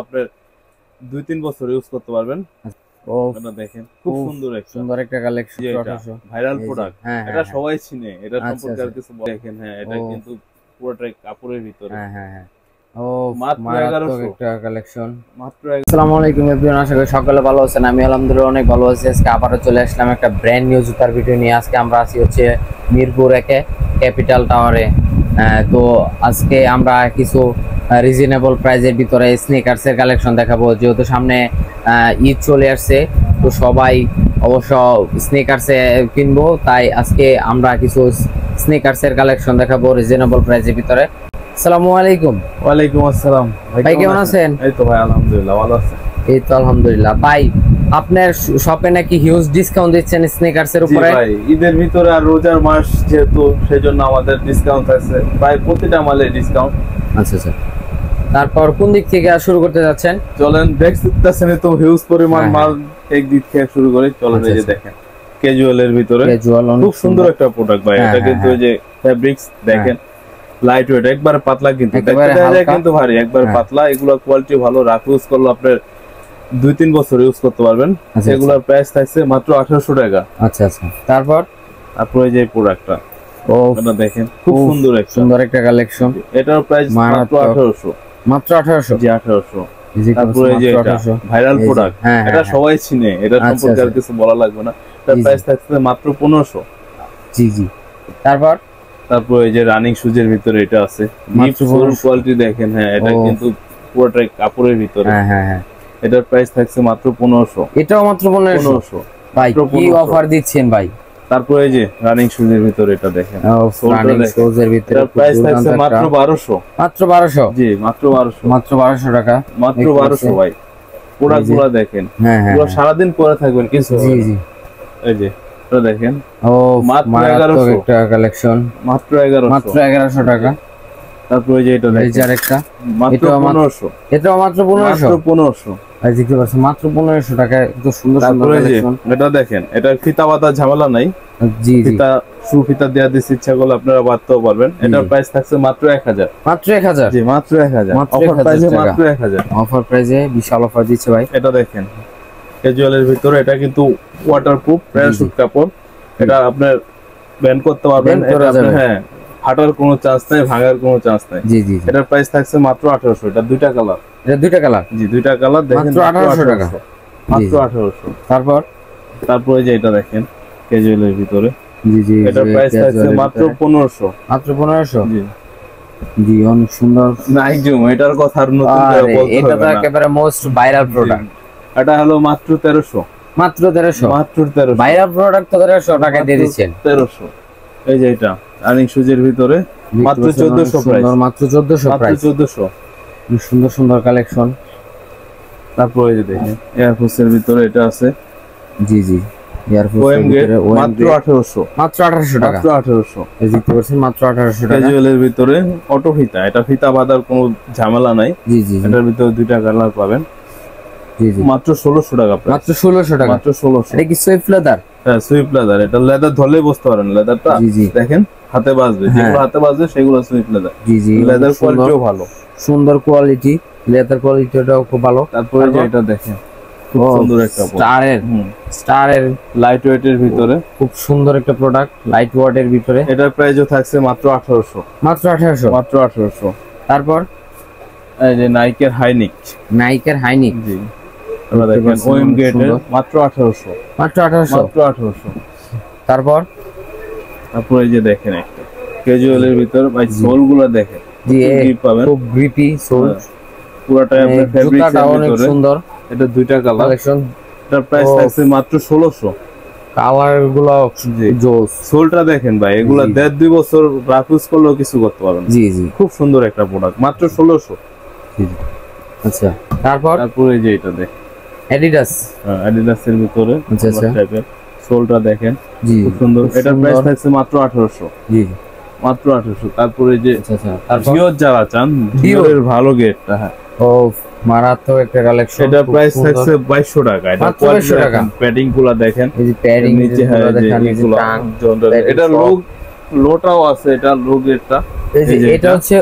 আপনার 2-3 বছর ইউজ করতে পারবেন। ও এটা দেখেন খুব সুন্দর একটা কালেকশন। ভাইরাল প্রোডাক্ট, এটা সবাই চিনে, এটা আচ্ছা, সম্পর্কে আর আচ্ছা। কিছু দেখেন। হ্যাঁ, এটা কিন্তু পুরোটাই কাপড়ের ভিতরে। হ্যাঁ। ও মাত্র 1100 একটা কালেকশন। মাত্র আসসালামু আলাইকুম এভরিওয়ান, আশা করি সকলে ভালো আছেন। আমি আলহামদুলিল্লাহ অনেক ভালো আছি। আজকে আবারও চলে আসলাম একটা ব্র্যান্ড নিউ জুতার ভিডিও নিয়ে। আজকে আমরা আছি হচ্ছে মিরপুর একে ক্যাপিটাল টাওয়ারে। তো আজকে আমরা কিছু রিজনেবল প্রাইজের ভিতরে স্নিকার্সের কালেকশন দেখাবো। যেহেতু সামনে ঈদ চলে আসছে, তো সবাই অবশ্য স্নিকার্সে কিনবো, তাই আজকে আমরা কিছু স্নিকার্সের কালেকশন দেখাবো রিজনেবল প্রাইজের ভিতরে। আসসালামু আলাইকুম। ওয়ালাইকুম আসসালাম। ভাই কেমন আছেন? এই তো ভাই আলহামদুলিল্লাহ ভালো আছি। এই তো আলহামদুলিল্লাহ। ভাই আপনার শপে নাকি হিউজ ডিসকাউন্ট দিচ্ছেন স্নিকার্সের উপরে? ভাই ঈদের ভিতরে আর রোজার মাস যেহেতু, সেজন্য আমাদের ডিসকাউন্ট আছে প্রায় প্রতিটা মালে ডিসকাউন্ট। আচ্ছা। তারপর কোন দিক থেকে শুরু করতে যাচ্ছেন? চলেন দেখতেছেন তো হিউজ পরিমাণ মাল, এক দিক থেকে শুরু করি। চলেন এই যে দেখেন ক্যাজুয়ালের ভিতরে খুব সুন্দর একটা প্রোডাক্ট ভাই। এটা কিন্তু ওই যে ফেব্রিক্স দেখেন, লাইট ওয়েট, একবার পাতলা, কিন্তু দেখতে যায় কিন্তু ভারী, একবার পাতলা। এগুলা কোয়ালিটি ভালো, রাফ ইউজ করলে আপনার 2-3 বছর ইউজ করতে পারবেন। এগুলার প্রাইস থাকছে মাত্র 1800 টাকা। আচ্ছা। তারপর আপনারা যে প্রোডাক্টটা এটা দেখেন খুব সুন্দর একটা কালেকশন। এটার প্রাইস মাত্র 1800। মাত্র 1800? জি 1800। তারপরে যে এটা ভাইরাল প্রোডাক্ট, এটা সবাই চিনে, এটা সম্পর্কে আর কিছু বলা লাগবে না। এটার প্রাইস থাকছে মাত্র 1500। জি। তারপর এই যে রানিং শুজের ভিতরে এটা আছে, কোয়ালিটি দেখেন। হ্যাঁ, এটা কিন্তু পুরোটাই কাপড়ের ভিতরে। হ্যাঁ। এটার প্রাইস থাকছে মাত্র 1500। এটাও মাত্র 1500? ভাই কি অফার দিচ্ছেন ভাই। তারপর এই যে রানিং শুজের ভিতরে এটা দেখেন, রানিং শুজের ভিতরে এটার প্রাইস থাকছে মাত্র 1200। মাত্র 1200? জি মাত্র 1200। মাত্র 1200 টাকা, মাত্র 1200 ভাই। প্রোডাক্টগুলো দেখেন, পুরো সারাদিন পরে থাকবেন কিছু। জি এই যে এটা দেখেন, মাত্র 1100 টাকা কালেকশন। মাত্র 1100 টাকা। তারপর এই যে এটা দেখেন, এই যে আরেকটা, মাত্র 1500। এটাও মাত্র 1500? ভাই দেখতে পাচ্ছেন মাত্র 1500 টাকা। একটু সুন্দর কালেকশন। এটা দেখেন, এটা ফিতা বাঁধা ঝামেলা নাই। জি ফিতা সুফিতা দেয়া দিতে ইচ্ছা করলে আপনারা বাঁধতেও পারবেন। এটার প্রাইস থাকছে মাত্র 1000। মাত্র 1000? জি মাত্র 1000। অফার প্রাইসে মাত্র 1000। অফার প্রাইসে বিশাল অফার দিচ্ছে ভাই। এটা দেখেন ক্যাজুয়ালের ভিতরে, এটা কিন্তু ওয়াটারপ্রুফ প্যারাশুট কাপড়। এটা আপনার ব্যান্ড করতে পারবেন। এটা হ্যাঁ, ফাটার কোনো চান্স নাই, ভাঙার কোনো চান্স নাই। জি। এটার প্রাইস থাকছে মাত্র 1800। এটা দুইটা কালার। এটা দুইটা কালার? জি দুইটা কালার দেখেন, মাত্র 1800 টাকা। মাত্র 1800। তারপর যে এটা দেখেন ক্যাজুয়ালের ভিতরে, জি এটার প্রাইস থাকছে মাত্র 1500। মাত্র 1500? জি অনেক সুন্দর নাইক জুম। এটার কথা আর নতুন করে বলতে হবে না, এটা তো একেবারে মোস্ট ভাইরাল প্রোডাক্ট। এটা হলো মাত্র 1300। মাত্র 1300? মাত্র 1300। ভাইরাল প্রোডাক্ট তো 1300 টাকা দিয়ে দিচ্ছেন। 1300। এই যে এটা রানিং শুজের ভিতরে মাত্র 1400 প্রাইস। মাত্র 1400 প্রাইস। 1400। সুন্দর কালেকশন। তারপর এই যে দেখেন এয়ারফোর্সের ভিতরে এটা আছে। জি এয়ারফোর্সের ভিতরে মাত্র 1800। মাত্র 1800 টাকা। মাত্র 1800। এই দেখতে পাচ্ছেন মাত্র 1800 টাকা। ক্যাজুয়ালের ভিতরে অটো ফিতা, এটা ফিতা বাঁধার কোনো ঝামেলা নাই। জি এটার ভিতরে দুইটা কালার পাবেন। জি মাত্র 1600 টাকা। মাত্র 1600 টাকা? মাত্র 1600। এটা কি সুইফট লেদার? হ্যাঁ সুইফট লেদার। এটা লেদার ধরলেই বুঝতে পারেন লেদারটা। দেখেন হাতে বাজবে, যেগুলো হাতে বাজবে সেগুলো সুইফট লেদার। জি লেদার কোয়ালিটিও ভালো, সুন্দর কোয়ালিটি, লেদার কোয়ালিটিটাও খুব ভালো। তারপরে যে এটা দেখেন খুব সুন্দর একটা স্টারের লাইট ওয়েটের ভিতরে খুব সুন্দর একটা প্রোডাক্ট, লাইট ওয়েটের ভিতরে। এটার প্রাইসও থাকছে মাত্র 1800। মাত্র 1800? মাত্র 1800। তারপর এই যে নাইকের হাইনিক। জি আমরা দেখেন ওএম গেটের মাত্র 1800। মাত্র 1800? তারপর এই যে দেখেন একটা ক্যাজুয়ালের ভিতর ভাই, সোলগুলো দেখেন। জি খুব গ্রিপি সোল, পুরোটাই আপনার ফেব্রিক্স এর ভিতরে সুন্দর। এটা দুইটা কালেকশন। এটার প্রাইস থাকছে মাত্র 1600। কালার গুলো জোস। সোলটা দেখেন ভাই, এগুলা 1.5-2 বছর রাফ ইউজ করলেও কিছু করতে পারবেন। জি খুব সুন্দর একটা প্রোডাক্ট, মাত্র 1600। আচ্ছা তারপর এই যে এটা দেখেন অ্যাডিডাস। অ্যাডিডাসের ভিতরে টাইপের সোলটা দেখেন, জি খুব সুন্দর। এটার প্রাইস থাকছে মাত্র 1800। জি মাত্র 1800। তারপরে যে ভিও যারা চান, ভিওর ভালো গেটটা, হ্যাঁ ও মারাত্মক একটা কালেকশন। এটা প্রাইস থাকছে 2200 টাকা। এটা কোয়ালিটি দেখেন, প্যাডিং গুলো দেখেন, এই যে প্যাডিং নিচে দেখেন, এগুলো এটা লোটাও আছে, এটা লো গেটটা। এটা হচ্ছে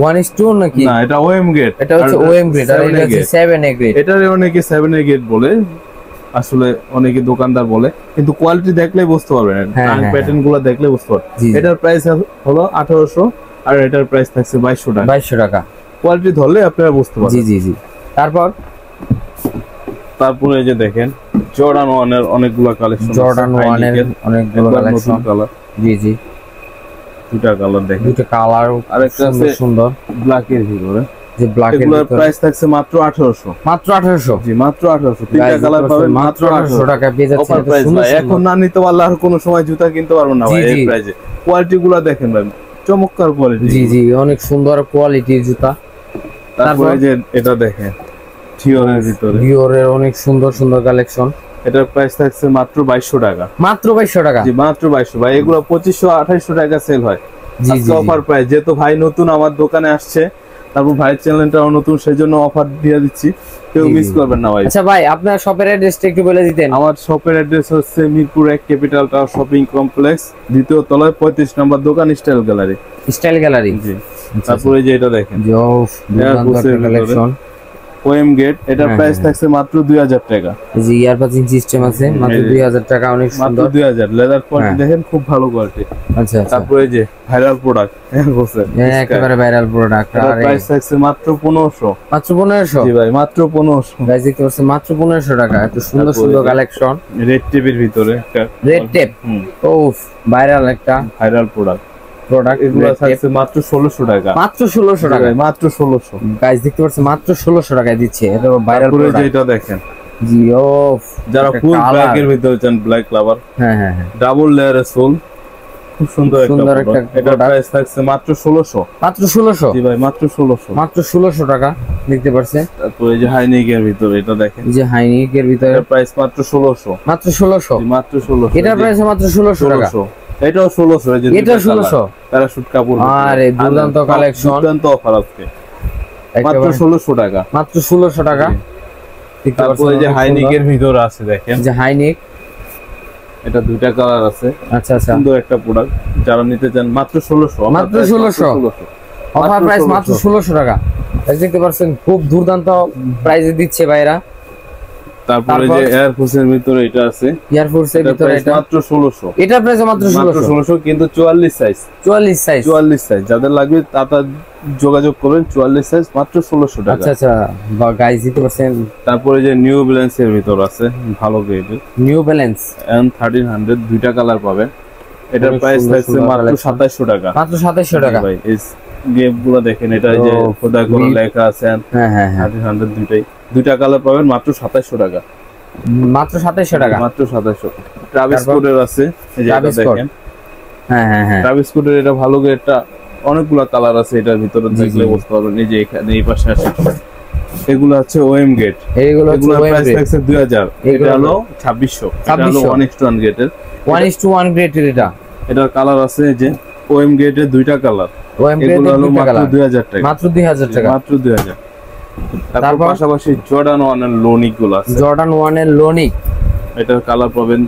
1:2 নাকি? না, এটা ওএম গ্রেড। এটা হচ্ছে ওএম গ্রেড আর এটা হচ্ছে 7A গ্রেড। এটারে অনেকে 7A গ্রেড বলে, আসলে অনেকে দোকানদার বলে, কিন্তু কোয়ালিটি দেখলেই বুঝতে পারবেন, প্যাটার্ন গুলো দেখলে বুঝতে পারবেন। এটার প্রাইস হলো 1800 আর এটার প্রাইস থাকছে 2200 টাকা। 2200 টাকা। কোয়ালিটি ধরলে আপনারা বুঝতে পারবেন। জি জি জি। তারপরে এই যে দেখেন জর্ডান 1 এর অনেকগুলো কালেকশন, জর্ডান 1 এর অনেকগুলো কালেকশন। কালার, জি জি, দুটো কালার দেখেন, দুটো কালার আরেকটা আছে সুন্দর ব্ল্যাক এর ভিতরে, যে ব্ল্যাক এর এগুলোর প্রাইস থাকছে মাত্র 1800। মাত্র 1800? জি মাত্র 1800। তিনটা কালার পাবেন মাত্র 1800 টাকা পেয়ে যাচ্ছেন। অফার প্রাইস ভাই, এখন না নিতে পারলে আর কোনো সময় জুতা কিনতে পারবেন না ভাই এই প্রাইসে। কোয়ালিটি গুলো দেখেন ভাই, চমৎকার কোয়ালিটি। জি জি, অনেক সুন্দর কোয়ালিটির জুতা। তারপরে যে এটা দেখেন ডিওরের ভিতরে, ডিওরের অনেক সুন্দর সুন্দর কালেকশন। এটার প্রাইস থাকছে মাত্র 2200 টাকা। মাত্র 2200 টাকা? জি মাত্র 2200 ভাই। এগুলো 2500 2800 টাকা সেল হয়। আজকে অফার প্রাইস, যেহেতু ভাই নতুন আমার দোকানে আসছে, তারপর ভাইয়ের চ্যানেলটাও নতুন, সেজন্য অফার দিয়ে দিচ্ছি, কেউ মিস করবেন না ভাই। আচ্ছা ভাই, আপনার শপের অ্যাড্রেসটা একটু বলে দিতেন। আমার শপের অ্যাড্রেস হচ্ছে Mirpur 1 capital tower shopping complex, দ্বিতীয় তলায় 35 নম্বর দোকান, স্টাইল গ্যালারি। স্টাইল গ্যালারি, জি। তারপরে যে এটা দেখেন কালেকশন ওএম গেট, এটার প্রাইস থাকছে মাত্র 2000 টাকা। জি, ইয়ারবাজিং সিস্টেম আছে, মাত্র 2000 টাকা। অনেক সুন্দর, মাত্র 2000। লেদার কোয়ালিটি দেখেন, খুব ভালো কোয়ালিটি। আচ্ছা। তারপরে যে ভাইরাল প্রোডাক্ট, একেবারে ভাইরাল প্রোডাক্ট, এটার প্রাইস থাকছে মাত্র 1500। মাত্র 1500? জি ভাই মাত্র 1500। গাইস দেখতে পাচ্ছেন মাত্র 1500 টাকা। এত সুন্দর সুন্দর কালেকশন। রেড টেপের ভিতরে একটা রেড টেপ, ওফ ভাইরাল, একটা ভাইরাল প্রোডাক্ট। এগুলো থাকছে মাত্র 1600 টাকা। মাত্র 1600 টাকা? মাত্র 1600। গাইস দেখতে পাচ্ছেন মাত্র 1600 টাকায় দিচ্ছে। এটা ভাইরাল প্রোডাক্ট। যেটা দেখেন, জি ওফ, যারা ফুল ব্ল্যাক এর ভিতরে চান, ব্ল্যাক লাভার, হ্যাঁ হ্যাঁ হ্যাঁ, ডাবল লেয়ারের সোল, খুব সুন্দর একটা। এটা প্রাইস থাকছে মাত্র 1600। মাত্র 1600? জি ভাই মাত্র 1600। মাত্র 1600 টাকা দেখতে পাচ্ছেন। তারপরে এই যে হাইনিক এর ভিতরে, এটা দেখেন, যে হাইনিক এর ভিতরে প্রাইস মাত্র 1600। মাত্র 1600? জি মাত্র 1600। এটা প্রাইস মাত্র 1600 টাকা। এটাও 1600। এই যে এটা 1600 প্যারাশুট কাপড়। আরে দুর্দান্ত কালেকশন, দুর্দান্ত অফার আজকে, মাত্র 1600 টাকা। মাত্র 1600 টাকা। তারপরে এই যে হাইনিক এর ভিতরে আছে দেখেন, যে হাইনিক, এটা দুইটা কালার আছে। আচ্ছা আচ্ছা, সুন্দর একটা প্রোডাক্ট, যারা নিতে চান মাত্র 1600। মাত্র 1600 অফার প্রাইস, মাত্র 1600 টাকা। দেখতে পাচ্ছেন খুব দুর্দান্ত প্রাইসে দিচ্ছে ভাইরা। তারপরে যে এয়ার ফোর্সের ভিতরে এটা আছে, এয়ার ফোর্সের ভিতরে এটা মাত্র 1600। এটা প্রাইস মাত্র 1600, কিন্তু 44 সাইজ। 44 সাইজ? 44 সাইজ যাদের লাগবে তারা যোগাযোগ করবেন। 44 সাইজ মাত্র 1600 টাকা। আচ্ছা আচ্ছা গাইস দিতে পারছেন। তারপরে যে নিউ ব্যালেন্স এর ভিতর আছে, ভালো গ্রেডের নিউ ব্যালেন্স N1300, দুইটা কালার পাবেন। এটার প্রাইস থাকছে মাত্র 2700 টাকা। মাত্র 2700 টাকা ভাই। এই গেমগুলো দেখেন, এটা যে খোদাই করে লেখা আছে, হ্যাঁ হ্যাঁ হ্যাঁ, 1300, দুইটা কালার পাবেন মাত্র 2700 টাকা। মাত্র 2700 টাকা, মাত্র 2700। ট্রাভিস কোডের আছে, এই যে এটা দেখেন, হ্যাঁ হ্যাঁ হ্যাঁ, ট্রাভিস কোডের এটা ভালো গ্রেডটা, অনেকগুলো কালার আছে এটার ভিতরে, দেখলে বুঝতে পারবেন। এই যে এখানে এই পাশে আছে, এগুলো আছে ওএম গেট, এইগুলো প্রাইস থাকছে 2000। এটা হলো 2600। এটা হলো 1:1 গ্রেডের, 1:1 গ্রেডের। এটার কালার আছে যে ওএম গেটের দুইটা কালার, এগুলো হলো মাত্র 2000 টাকা। মাত্র 2000 টাকা, মাত্র 2000। তারপর পাশাপাশি জর্ডান 1 এর লোনিক গুলো আছে। জর্ডান 1 এর লোনিক, এটার কালার পাবেন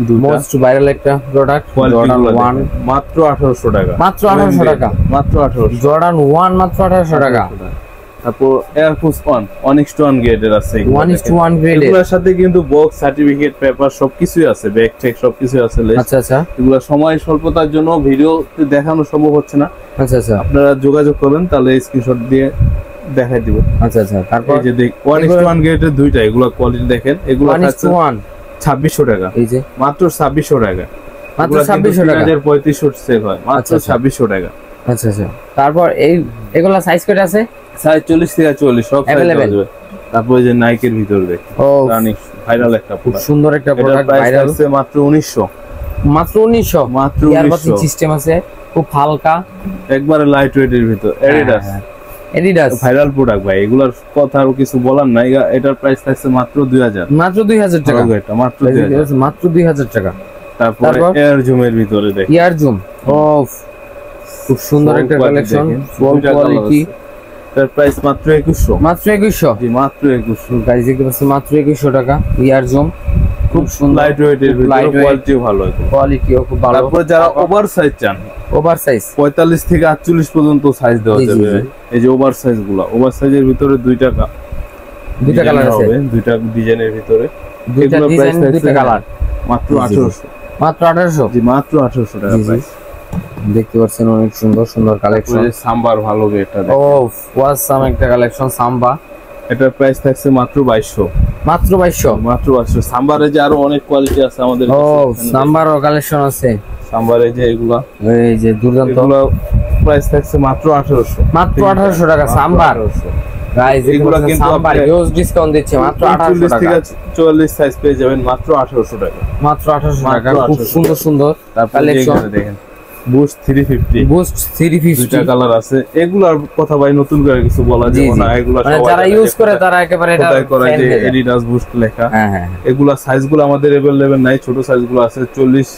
দুটো। মোস্ট ভাইরাল একটা প্রোডাক্ট জর্ডান 1, মাত্র 1800 টাকা। মাত্র 1800 টাকা, মাত্র 1800। জর্ডান 1 মাত্র 1800 টাকা। তারপর এয়ার ফোর্স 1:1 গ্রেডের আছে। 1:1 গ্রেডের, এগুলোর সাথে কিন্তু বক্স, সার্টিফিকেট, পেপার সবকিছুই আছে, ব্যাগ ট্যাগ সবকিছুই আছে। আচ্ছা আচ্ছা, এগুলো সময় স্বল্পতার জন্য ভিডিওতে দেখানো সম্ভব হচ্ছে না। আচ্ছা আচ্ছা, আপনারা যোগাযোগ করবেন, তাহলে স্ক্রিনশট দিয়ে দেখাই দিব। আচ্ছা আচ্ছা। তারপর এই যে দেখ 1:1 গ্রেডের দুইটা, এগুলো কোয়ালিটি দেখেন। এগুলো 1:1 2600 টাকা। এই যে মাত্র 2600 টাকা, মাত্র 2600 টাকা। 3500 সেল হয়, মাত্র 2600 টাকা। আচ্ছা আচ্ছা। তারপর এগুলা সাইজ কত আছে? সাইজ 40 থেকে 40 সব সাইজ আছে। তারপর যে নাইকের ভিতর দেখ, ও রানিং ভাইরাল একটা খুব সুন্দর একটা প্রোডাক্ট, ভাইরাল আছে মাত্র 1900। মাত্র 1900, মাত্র ইয়ারবাজিং সিস্টেম আছে, খুব হালকা, একবারে লাইট ওয়েট এর ভিতর। এডিডাস, এডিডাস ভাইরাল প্রোডাক্ট ভাই, এগুলোর কথা আর কিছু বলার নাই। এটার প্রাইস থাকছে মাত্র 2000। মাত্র 2000 টাকা, এটা মাত্র 2000, মাত্র 2000 টাকা। তারপর এয়ার জুমের ভিতরে দেখ, এয়ার জুম, ওফ খুব সুন্দর একটা কালেকশন, ফুল কোয়ালিটি। এর প্রাইস মাত্র 2100। মাত্র 2100? জি মাত্র 2100। গাইস দেখতে পাচ্ছেন মাত্র 2100 টাকা। এয়ার জুম খুব সুন্দর, লাইট ওয়েট এর ভিতরে, কোয়ালিটিও ভালো, কোয়ালিটিও খুব ভালো। তারপর যারা ওভার সাইজ চান, ওভার সাইজ 45 থেকে 48 পর্যন্ত সাইজ দেওয়া জি, জি, যাবে। জি। এই যে ওভার সাইজ গুলা, ওভার সাইজের ভিতরে দুইটা কালার আছে, দুইটা ডিজাইনের ভিতরে দুইটা এগুলো ডিজাইন price দুইটা থাকছে কালার মাত্র জি, জি, জি। 1800। মাত্র 1800। জি মাত্র 1800 টাকা জি, জি। প্রাইস। দেখতে পাচ্ছেন অনেক সুন্দর সুন্দর কালেকশন। ওই যে সাম্বার ভালো এটা ও দেখেন, ওয়াসাম একটা কালেকশন সাম্বা, এটার প্রাইস থাকছে মাত্র 2200। মাত্র 2200। মাত্র 2200। সাম্বারে যে আরো অনেক কোয়ালিটি আছে আমাদের ও কাছে, এখানে সাম্বারও কালেকশন আছে, সাম্বারে যে এগুলা এই যে দুর্দান্ত, এগুলা প্রাইস থাকছে মাত্র 1800। মাত্র 1800 টাকা সাম্বার। গাইস এগুলা এগুলো কিন্তু সাম্বার আপনি হিউজ ডিসকাউন্ট দিচ্ছে মাত্র 1800 40 টাকা, থেকে 44 সাইজ পেয়ে যাবেন মাত্র 1800 টাকা। মাত্র 1800 টাকা। মাত্র খুব 1800 সুন্দর সুন্দর তারপর কালেকশন। এখানে দেখেন বুস্ট 350, বুস্ট 350 দুইটা কালার আছে। এগুলার কথা ভাই নতুন করে কিছু বলা জি, যাবে জি। না, এগুলা মানে সবাই যারা জানে ইউজ যে করে তারা একেবারে এটা কোথায় করে fan যে হয়ে যায়। এডিডাস বুস্ট লেখা। হ্যাঁ হ্যাঁ এগুলা সাইজগুলো আমাদের अवेलेबल নাই, ছোট সাইজগুলো আছে 40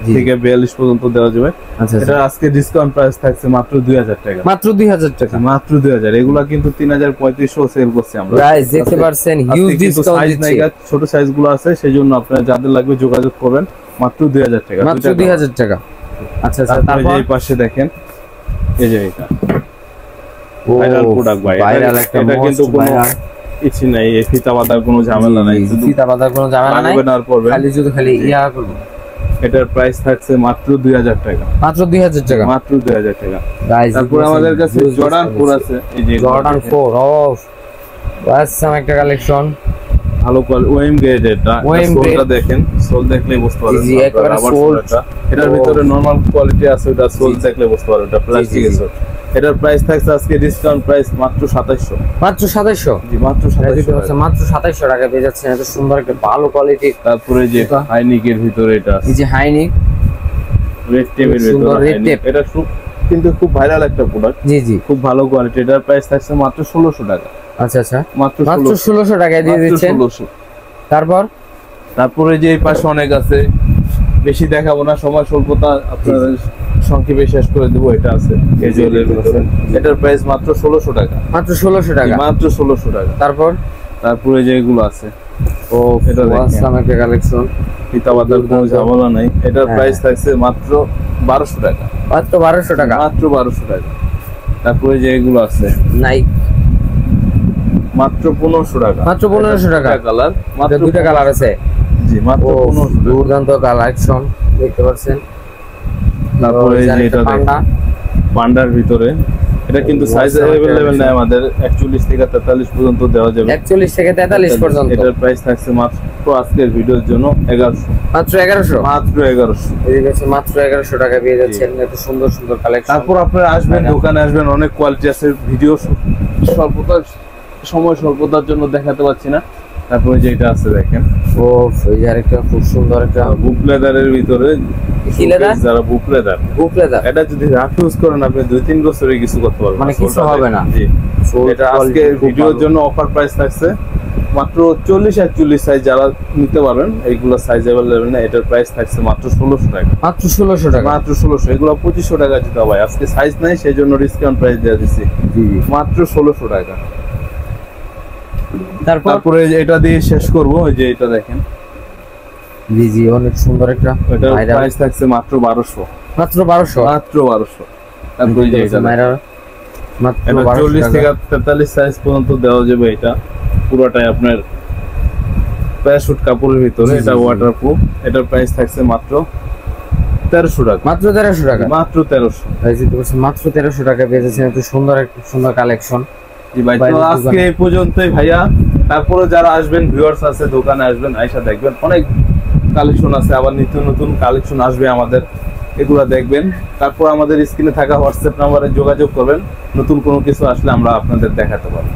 জি। থেকে 42 পর্যন্ত দেওয়া যাবে। আচ্ছা এটা আজকে ডিসকাউন্ট প্রাইস থাকছে মাত্র 2000 টাকা। মাত্র 2000 টাকা। মাত্র 2000। এগুলা কিন্তু 3035 সেল করছি আমরা। গাইস দেখতে পারছেন হিউজ ডিসকাউন্ট সাইজ দিচ্ছে, নাইগা ছোট সাইজগুলো আছে, সেজন্য আপনারা যাদের লাগবে যোগাযোগ করবেন। মাত্র 2000 টাকা। মাত্র 2000 টাকা। আচ্ছা আচ্ছা তারপরে তারপর এই পাশে দেখেন, এই যে এটা ও ভাইরাল প্রোডাক্ট ভাই, ভাইরাল একটা এটা কিন্তু মোস্ট কোনো ভাইরাল, কিছু নাই, এই ফিতা বাঁধার কোনো ঝামেলা নাই, শুধু ফিতা বাঁধার কোনো ঝামেলা নাই, লাগাবেন আর পরবেন। খালি শুধু খালি ইয়া করব। এটার প্রাইস থাকছে মাত্র 2000 টাকা। মাত্র 2000 টাকা। মাত্র 2000 টাকা। গাইস তারপর আমাদের কাছে জর্ডান 4 আছে, এই যে জর্ডান 4 ও ওয়াসাম একটা কালেকশন, ভালো কোয়ালিটি ওএম গ্রেড। এটা OM grade। সোলটা দেখেন, সোল দেখলেই বুঝতে পারবেন। জি, একেবারে রাবার সোল। সোল এটা। এটার ভিতরে নরমাল কোয়ালিটি আছে, ওটা সোল জি। দেখলে বুঝতে পারবেন এটা প্লাস্টিকের জি। সোল। এটার প্রাইস থাকছে আজকে ডিসকাউন্ট প্রাইস মাত্র 2700। মাত্র 2700। জি মাত্র 2700 টাকা। মাত্র 2700 টাকা পেয়ে যাচ্ছেন এত সুন্দর একটা ভালো কোয়ালিটি। তারপরে যে জুতা। হাইনিকের ভিতরে এটা আছে, এই যে হাইনিক, রেড টেপের সুন্দর ভিতরে red হাইনিক। tape। এটা কিন্তু খুব ভাইরাল একটা প্রোডাক্ট, জি জি। খুব ভালো কোয়ালিটি। এটার প্রাইস থাকছে মাত্র 1600 টাকা। আচ্ছা আচ্ছা মাত্র মাত্র 1600 টাকায় দিয়ে দিচ্ছেন। 1600। তারপর তারপরে যে এই পাশে অনেক আছে, বেশি দেখাবো না, সময় স্বল্পতা, আপনাদের সংক্ষেপে শেষ করে দেবো। এটা আছে ক্যাজুয়ালের ভিতরে, এটার প্রাইস মাত্র 1600 টাকা। মাত্র 1600 টাকা। মাত্র 1600 টাকা। তারপর তারপরে যে এগুলো আছে, ও এটা দেখেন। ওয়াসাম একটা কালেকশন, ফিতা বাঁধার কোনো ঝামেলা নাই। এটার হ্যাঁ। প্রাইস থাকছে মাত্র 1200 টাকা। মাত্র 1200 টাকা। মাত্র 1200 টাকা। তারপরে যে এগুলো আছে নাইক মাত্র 1500 টাকা। মাত্র 1500 টাকা। কালার মাত্র দুটো কালার আছে। জি মাত্র ও 1500 টাকা। দুর্দান্ত কালেকশন দেখতে পাচ্ছেন। তারপরে এই যে এটা পান্ডা, দেখেন, পান্ডার ভিতরে এটা কিন্তু ও, সাইজ awesome अवेलेबल একটা নাই আমাদের, 41 থেকে 43 পর্যন্ত দেওয়া যাবে। 41 থেকে 43 পর্যন্ত। এটার প্রাইস থাকছে মাত্র আজকের ভিডিওর জন্য 1100। মাত্র 1100। মাত্র 1100। এই যে মাত্র 1100 টাকা পেয়ে যাচ্ছেন এত সুন্দর সুন্দর কালেকশন। তারপর আপনারা আসবেন, দোকানে আসবেন, অনেক কোয়ালিটি আছে। ভিডিও স্বল্পতার সময় স্বল্পতার জন্য দেখাতে পাচ্ছি না। তারপরে যেটা আছে দেখেন, ও এই যে আরেকটা খুব সুন্দর একটা বুক লেদারের ভিতরে, কি leather? যারা বুক লেদার, বুক লেদার, এটা যদি রাফ ইউজ করেন আপনি 2-3 বছরে কিছু করতে পারবেন, মানে কিছু সোলটা হবে না। জি। Sole এটা quality আজকে খুব ভিডিওর ভালো। জন্য অফার প্রাইস থাকছে মাত্র 40-41 সাইজ যারা নিতে পারবেন, এইগুলো সাইজ अवेलेबल না। এটার প্রাইস থাকছে মাত্র 1600 টাকা। মাত্র 1600 টাকা। মাত্র 1600। এগুলো 2500 টাকা দিতে হবে, আজকে সাইজ নাই সেজন্য ডিসকাউন্ট প্রাইস দেওয়া দিছি জি জি। মাত্র 1600 টাকা। তারপর তারপরে এটা দিয়ে শেষ করব, ওই যে এটা দেখেন, জি জি অনেক সুন্দর একটা এটার ভাইরাল। প্রাইস থাকছে মাত্র 1200। মাত্র 1200। মাত্র 1200। তারপরে যে এটা ভাইরাল মাত্র এটা 1200 40 টাকা। থেকে 43 সাইজ পর্যন্ত দেওয়া যাবে। এটা পুরোটাই আপনার প্যারাশুট কাপড়ের ভিতরে, জি, জি, এটা জি। ওয়াটারপ্রুফ। এটার প্রাইস থাকছে মাত্র 1300 টাকা। মাত্র 1300 টাকা। মাত্র 1300। এই যে দেখছেন মাত্র 1300 টাকা পেয়ে যাচ্ছেন এত সুন্দর একটা সুন্দর কালেকশন। জি ভাই, তো বাইরের আজকে দোকানে। এই পর্যন্তই ভাইয়া। তারপরে যারা আসবেন, ভিউয়ার্স আছে, দোকানে আসবেন, আয়সা দেখবেন, অনেক কালেকশন আছে, আবার নিত্য নতুন কালেকশন আসবে আমাদের, এগুলা দেখবেন। তারপর আমাদের স্ক্রিনে থাকা হোয়াটসঅ্যাপ নাম্বারে যোগাযোগ করবেন, নতুন কোনো কিছু আসলে আমরা আপনাদের দেখাতে পারবো।